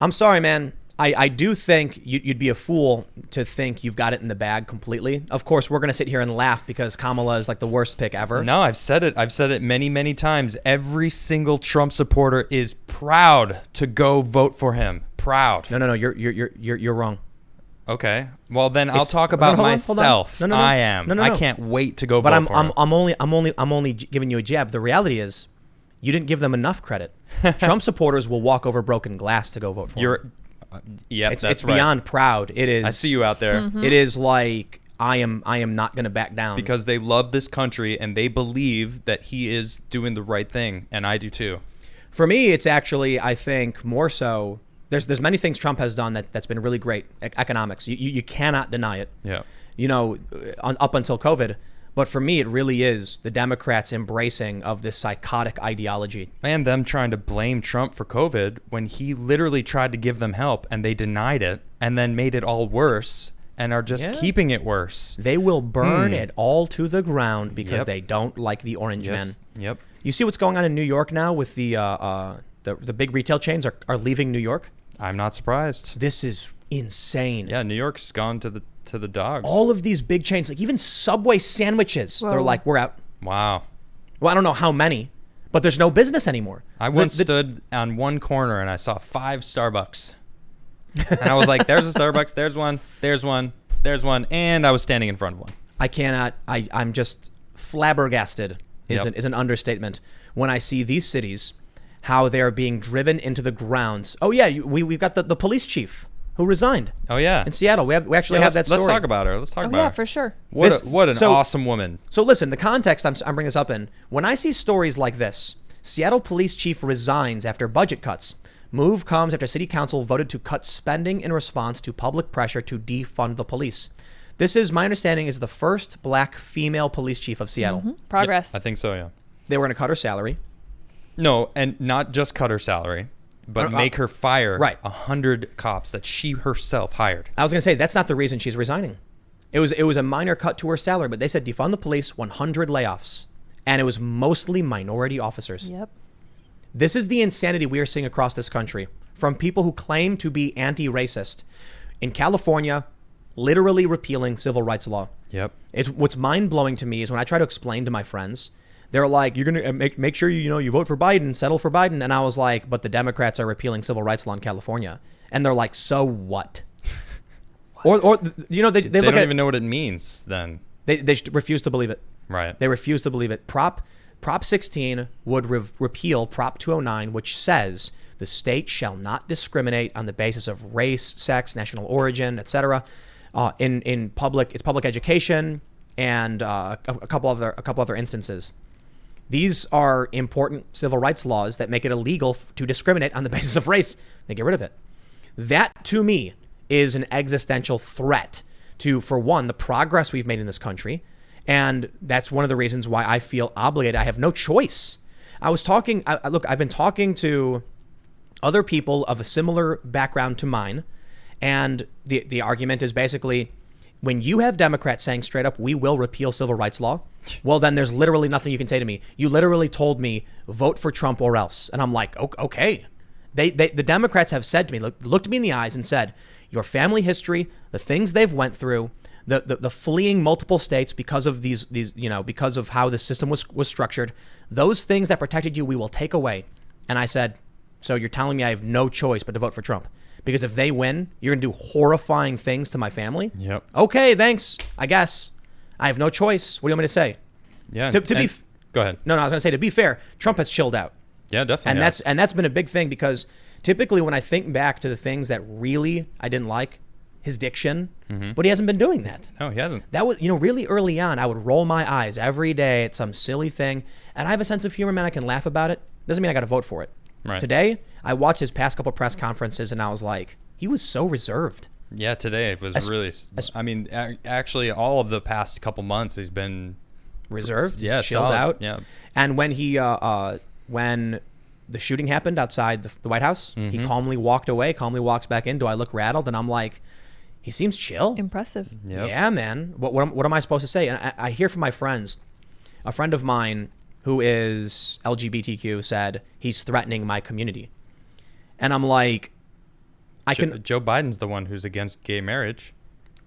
I'm sorry, man. I do think you'd be a fool to think you've got it in the bag completely. Of course, we're going to sit here and laugh because Kamala is like the worst pick ever. No, I've said it. I've said it many, many times. Every single Trump supporter is proud to go vote for him. Proud. No. You're wrong. Okay. Well, then I'll talk about myself. No. I am. No. I can't wait to go but vote for him. I'm only giving you a jab. The reality is, you didn't give them enough credit. Trump supporters will walk over broken glass to go vote for him. Yeah, it's beyond proud. It is. I see you out there. It is like I am not going to back down because they love this country and they believe that he is doing the right thing, and I do too. For me, it's actually, I think, more so. There's many things Trump has done that's been really great. Economics, you cannot deny it. Yeah. Up until COVID. But for me, it really is the Democrats' embracing of this psychotic ideology. And them trying to blame Trump for COVID when he literally tried to give them help and they denied it and then made it all worse and are just keeping it worse. They will burn it all to the ground because they don't like the orange men. Yep. You see what's going on in New York now with the big retail chains are leaving New York? I'm not surprised. This is insane. Yeah, New York's gone to the dogs. All of these big chains, like even Subway sandwiches, they're like, we're out. Wow. Well, I don't know how many, but there's no business anymore. I once stood on one corner and I saw 5 Starbucks. And I was like, there's a Starbucks, there's one, and I was standing in front of one. I'm just flabbergasted is an understatement when I see these cities, how they're being driven into the ground. Oh yeah, we've got the police chief who resigned. Oh yeah, in Seattle. We actually have that story. Let's talk about her. Let's talk about her. Yeah, for sure. What an awesome woman. So listen, the context I'm bringing this up in. When I see stories like this, Seattle police chief resigns after budget cuts. Move comes after city council voted to cut spending in response to public pressure to defund the police. This is, my understanding, is the first black female police chief of Seattle. Mm-hmm. Progress. I think so, yeah. They were going to cut her salary. No, and not just cut her salary, but make her fire 100 cops that she herself hired. I was going to say, that's not the reason she's resigning. It was a minor cut to her salary, but they said defund the police, 100 layoffs. And it was mostly minority officers. Yep. This is the insanity we are seeing across this country from people who claim to be anti-racist. In California, literally repealing civil rights law. Yep. It's what's mind-blowing to me is when I try to explain to my friends, they're like, you're going to make sure you vote for Biden, settle for Biden. And I was like, but the Democrats are repealing civil rights law in California. And they're like, so what? Or they look don't even know what it means then. They refuse to believe it. Right. They refuse to believe it. Prop 16 would repeal Prop 209, which says the state shall not discriminate on the basis of race, sex, national origin, etc. In public education and a couple other instances. These are important civil rights laws that make it illegal to discriminate on the basis of race. They get rid of it. That, to me, is an existential threat to, for one, the progress we've made in this country. And that's one of the reasons why I feel obligated. I have no choice. I've been talking to other people of a similar background to mine. And the argument is basically, when you have Democrats saying straight up, we will repeal civil rights law, well, then there's literally nothing you can say to me. You literally told me, vote for Trump or else. And I'm like, okay. The Democrats have said to me, looked me in the eyes and said, your family history, the things they've went through, the fleeing multiple states because of these because of how the system was structured, those things that protected you, we will take away. And I said, so you're telling me I have no choice but to vote for Trump? Because if they win, you're going to do horrifying things to my family? Yep. Okay, thanks, I guess. I have no choice. What do you want me to say? Yeah. Go ahead. No, I was going to say, to be fair, Trump has chilled out. Yeah, definitely. And that's been a big thing because typically when I think back to the things that really I didn't like, his diction, but he hasn't been doing that. No, he hasn't. That was, really early on, I would roll my eyes every day at some silly thing. And I have a sense of humor, man. I can laugh about it. Doesn't mean I got to vote for it. Right. Today, I watched his past couple press conferences and I was like, he was so reserved. Yeah, today it was really, actually all of the past couple months he's been reserved, chilled solid. Out. Yeah. And when when the shooting happened outside the White House, he calmly walked away, calmly walks back in. Do I look rattled? And I'm like, he seems chill. Impressive. Yep. Yeah, man. What am I supposed to say? And I hear from my friends, a friend of mine who is LGBTQ said he's threatening my community. And I'm like, Joe Biden's the one who's against gay marriage.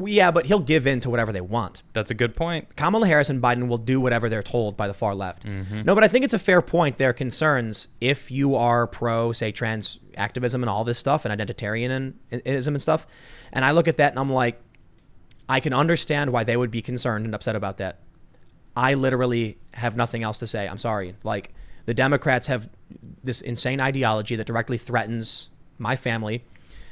Yeah, but he'll give in to whatever they want. That's a good point. Kamala Harris and Biden will do whatever they're told by the far left. Mm-hmm. No, but I think it's a fair point. Their concerns, if you are pro, say, trans activism and all this stuff and identitarianism and stuff, and I look at that and I'm like, I can understand why they would be concerned and upset about that. I literally have nothing else to say. I'm sorry. Like, the Democrats have this insane ideology that directly threatens my family.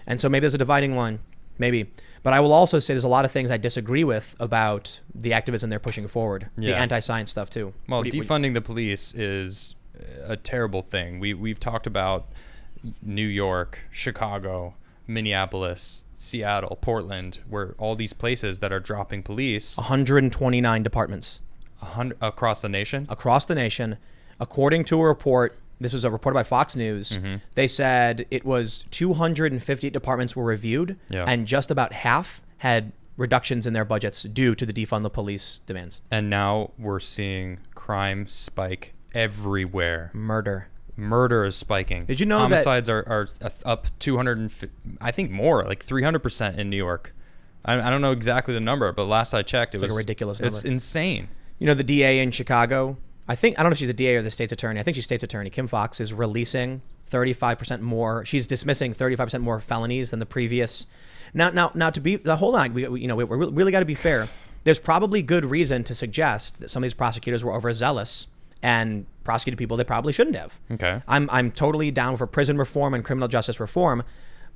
And so maybe there's a dividing line. Maybe. But I will also say there's a lot of things I disagree with about the activism they're pushing forward. Yeah. The anti-science stuff, too. Well, defunding the police is a terrible thing. We've talked about New York, Chicago, Minneapolis, Seattle, Portland, where all these places that are dropping police. 129 departments. Across the nation? Across the nation. According to a report, this was a report by Fox News, they said it was 250 departments were reviewed, and just about half had reductions in their budgets due to the defund the police demands. And now we're seeing crime spike everywhere. Murder is spiking. Did you know homicides are up 250, I think more, like 300% in New York. I don't know exactly the number, but last I checked, it was like a ridiculous number. It's insane. You know, the DA in Chicago, I don't know if she's the DA or the state's attorney. I think she's state's attorney. Kim Foxx is releasing 35% more. She's dismissing 35% more felonies than the previous. Now to be hold on, we really got to be fair. There's probably good reason to suggest that some of these prosecutors were overzealous and prosecuted people they probably shouldn't have. Okay. I'm totally down for prison reform and criminal justice reform,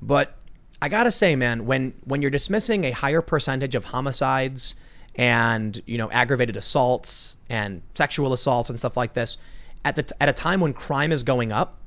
but I gotta say, man, when you're dismissing a higher percentage of homicides and aggravated assaults and sexual assaults and stuff like this at a time when crime is going up,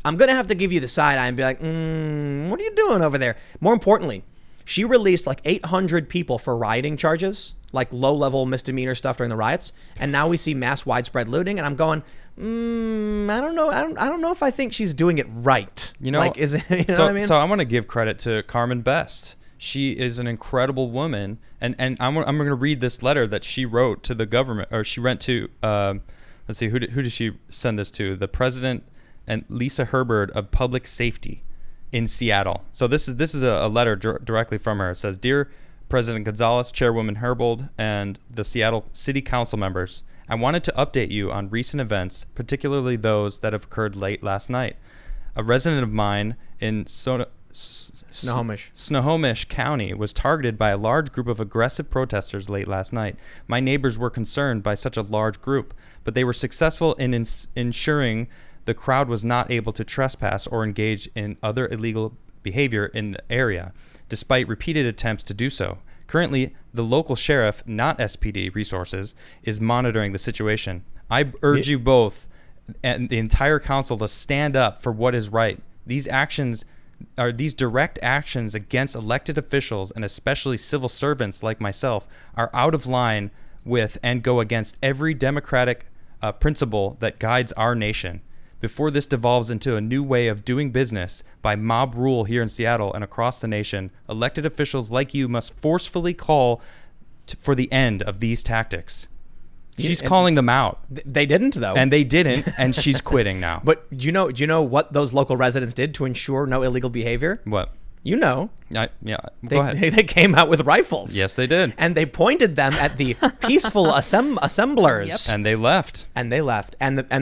I'm gonna have to give you the side eye and be like, what are you doing over there? More importantly, she released like 800 people for rioting charges, like low-level misdemeanor stuff during the riots, and now we see mass widespread looting, and I'm going, I don't know if I think she's doing it right. Like, is it, what I mean? So I want to give credit to Carmen Best. She is an incredible woman, and I'm going to read this letter that she wrote to the government, or she went to, let's see, who did she send this to? The president and Lisa Herbert of Public Safety in Seattle. So this is a letter directly from her. It says, "Dear President Gonzalez, Chairwoman Herbold, and the Seattle City Council members, I wanted to update you on recent events, particularly those that have occurred late last night. A resident of mine in Snohomish County was targeted by a large group of aggressive protesters late last night. My neighbors were concerned by such a large group, but they were successful in ensuring the crowd was not able to trespass or engage in other illegal behavior in the area, despite repeated attempts to do so. Currently, the local sheriff, not SPD resources, is monitoring the situation. I urge you both and the entire council to stand up for what is right. These direct actions against elected officials and especially civil servants like myself are out of line with and go against every democratic principle that guides our nation. Before this devolves into a new way of doing business by mob rule here in Seattle and across the nation, elected officials like you must forcefully call for the end of these tactics." She's calling them out. They didn't, though. And they didn't, and she's quitting now. But do you know what those local residents did to ensure no illegal behavior? What? Go ahead. They came out with rifles. Yes, they did. And they pointed them at the peaceful assemblers. Yep. And they left. And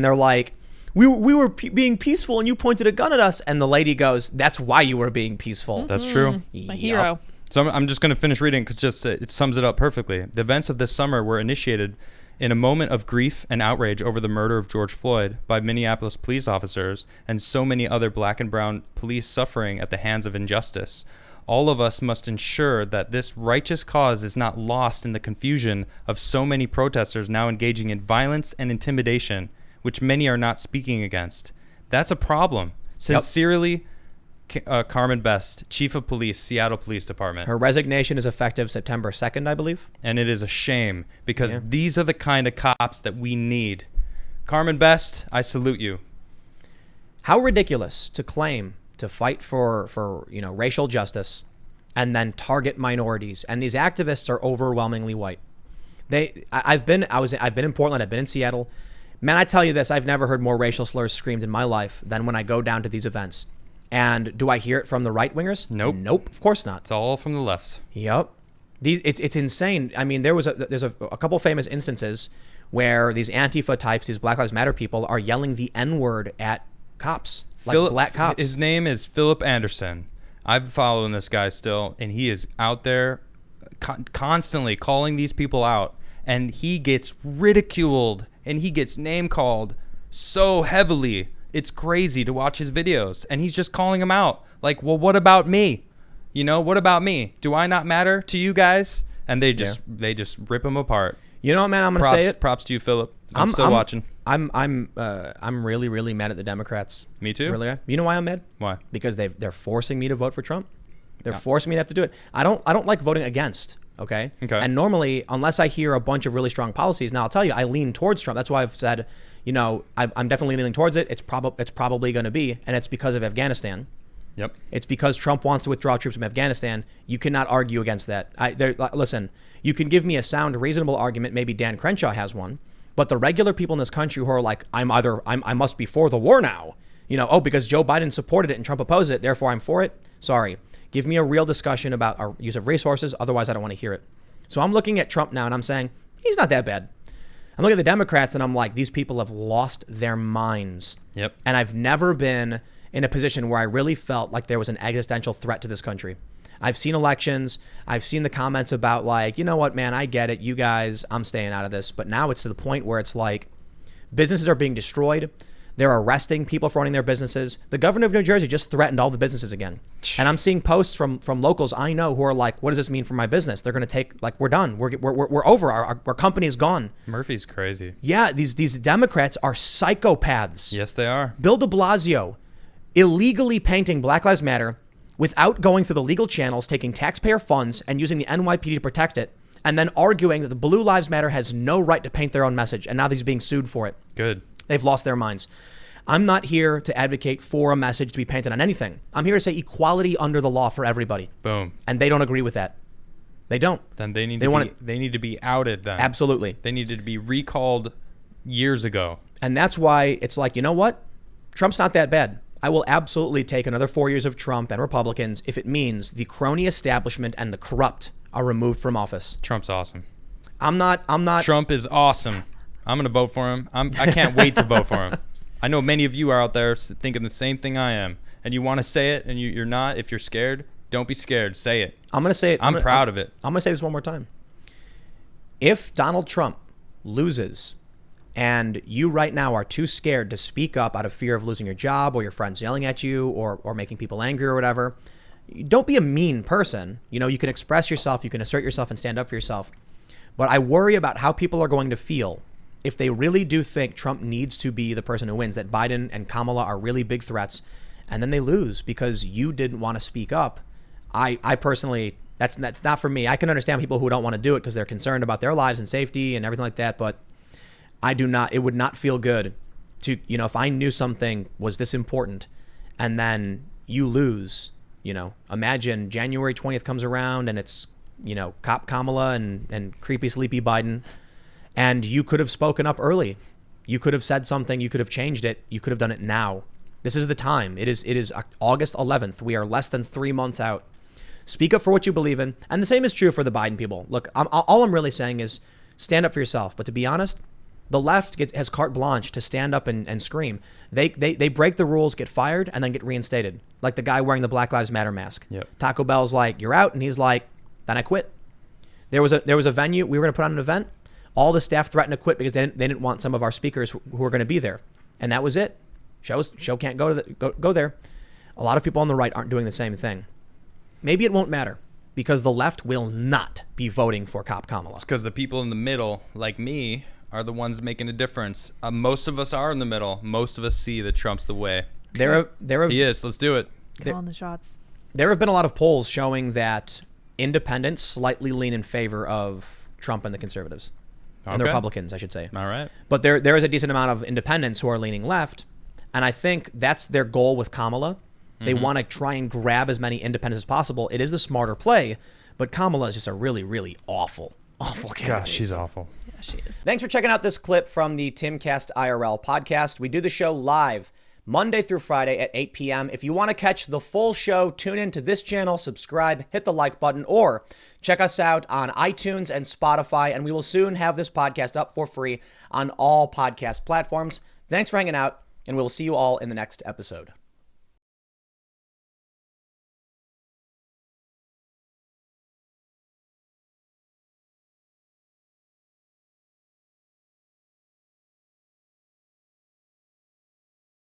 they're like, we were being peaceful and you pointed a gun at us. And the lady goes, that's why you were being peaceful. That's true. My hero. So I'm just going to finish reading because it sums it up perfectly. The events of this summer were initiated in a moment of grief and outrage over the murder of George Floyd by Minneapolis police officers and so many other black and brown police suffering at the hands of injustice. All of us must ensure that this righteous cause is not lost in the confusion of so many protesters now engaging in violence and intimidation, which many are not speaking against. That's a problem. Sincerely, Carmen Best, Chief of Police, Seattle Police Department. Her resignation is effective September 2nd, I believe. And it is a shame because these are the kind of cops that we need. Carmen Best, I salute you. How ridiculous to claim to fight for racial justice and then target minorities. And these activists are overwhelmingly white. I've been in Portland, I've been in Seattle. Man, I tell you this, I've never heard more racial slurs screamed in my life than when I go down to these events. And do I hear it from the right-wingers? Nope. Nope, of course not. It's all from the left. Yep. It's insane. I mean, there's a couple famous instances where these Antifa types, these Black Lives Matter people, are yelling the N-word at cops, like black cops. His name is Philip Anderson. I've been following this guy still, and he is out there constantly calling these people out, and he gets ridiculed, and he gets name-called so heavily. It's crazy to watch his videos, and he's just calling them out. Like, well, what about me? You know, what about me? Do I not matter to you guys? And they just rip him apart. You know what, man? I'm gonna say it. Props to you, Philip. I'm still watching. I'm really, really mad at the Democrats. Me too. Really, you know why I'm mad? Why? Because they're forcing me to vote for Trump. They're forcing me to have to do it. I don't like voting against. Okay. And normally, unless I hear a bunch of really strong policies, now I'll tell you, I lean towards Trump. That's why I've said, you know, I'm definitely leaning towards it. It's probably going to be, and it's because of Afghanistan. Yep. It's because Trump wants to withdraw troops from Afghanistan. You cannot argue against that. Listen, you can give me a sound, reasonable argument. Maybe Dan Crenshaw has one, but the regular people in this country who are like, I must be for the war now. You know, because Joe Biden supported it and Trump opposed it, therefore I'm for it. Sorry. Give me a real discussion about our use of resources. Otherwise, I don't want to hear it. So I'm looking at Trump now and I'm saying, he's not that bad. I'm looking at the Democrats and I'm like, these people have lost their minds. Yep. And I've never been in a position where I really felt like there was an existential threat to this country. I've seen elections. I've seen the comments about like, you know what, man, I get it. You guys, I'm staying out of this. But now it's to the point where it's like businesses are being destroyed. They're arresting people for running their businesses. The governor of New Jersey just threatened all the businesses again. And I'm seeing posts from locals I know who are like, what does this mean for my business? They're going to take, like, we're done. We're over. Our company is gone. Murphy's crazy. Yeah, these Democrats are psychopaths. Yes, they are. Bill de Blasio illegally painting Black Lives Matter without going through the legal channels, taking taxpayer funds and using the NYPD to protect it, and then arguing that the Blue Lives Matter has no right to paint their own message, and now he's being sued for it. Good. They've lost their minds. I'm not here to advocate for a message to be painted on anything. I'm here to say equality under the law for everybody. Boom. And they don't agree with that. They don't. Then they need to be outed then. Absolutely. They needed to be recalled years ago. And that's why it's like, you know what? Trump's not that bad. I will absolutely take another 4 years of Trump and Republicans if it means the crony establishment and the corrupt are removed from office. Trump's awesome. I'm not. Trump is awesome. I'm going to vote for him. I can't wait to vote for him. I know many of you are out there thinking the same thing I am, and you want to say it, and you're not. If you're scared, don't be scared. Say it. I'm going to say it. I'm proud of it. I'm going to say this one more time. If Donald Trump loses and you right now are too scared to speak up out of fear of losing your job or your friends yelling at you or making people angry or whatever, don't be a mean person. You know, you can express yourself, you can assert yourself and stand up for yourself. But I worry about how people are going to feel if they really do think Trump needs to be the person who wins, that Biden and Kamala are really big threats, and then they lose because you didn't want to speak up. I personally, that's not for me. I can understand people who don't want to do it because they're concerned about their lives and safety and everything like that, but I do not. It would not feel good to, you know, if I knew something was this important and then you lose, you know, imagine January 20th comes around and it's, you know, Cop Kamala and creepy sleepy Biden. And you could have spoken up early. You could have said something. You could have changed it. You could have done it now. This is the time. It is August 11th. We are less than 3 months out. Speak up for what you believe in. And the same is true for the Biden people. Look, all I'm really saying is stand up for yourself. But to be honest, the left has carte blanche to stand up and scream. They break the rules, get fired, and then get reinstated. Like the guy wearing the Black Lives Matter mask. Yep. Taco Bell's like, you're out. And he's like, then I quit. There was a venue. We were going to put on an event. All the staff threatened to quit because they didn't want some of our speakers who were going to be there. And that was it. Show can't go there. A lot of people on the right aren't doing the same thing. Maybe it won't matter because the left will not be voting for Cop Kamala. It's because the people in the middle, like me, are the ones making a difference. Most of us are in the middle. Most of us see that Trump's the way. He is. Let's do it. Calling the shots. There have been a lot of polls showing that independents slightly lean in favor of Trump and the conservatives. And the Republicans, I should say. All right. But there is a decent amount of independents who are leaning left. And I think that's their goal with Kamala. They want to try and grab as many independents as possible. It is the smarter play. But Kamala is just a really, really awful candidate. Gosh, she's awful. Yeah, she is. Thanks for checking out this clip from the Timcast IRL podcast. We do the show live Monday through Friday at 8 p.m. If you want to catch the full show, tune in to this channel, subscribe, hit the like button, or check us out on iTunes and Spotify, and we will soon have this podcast up for free on all podcast platforms. Thanks for hanging out, and we'll see you all in the next episode.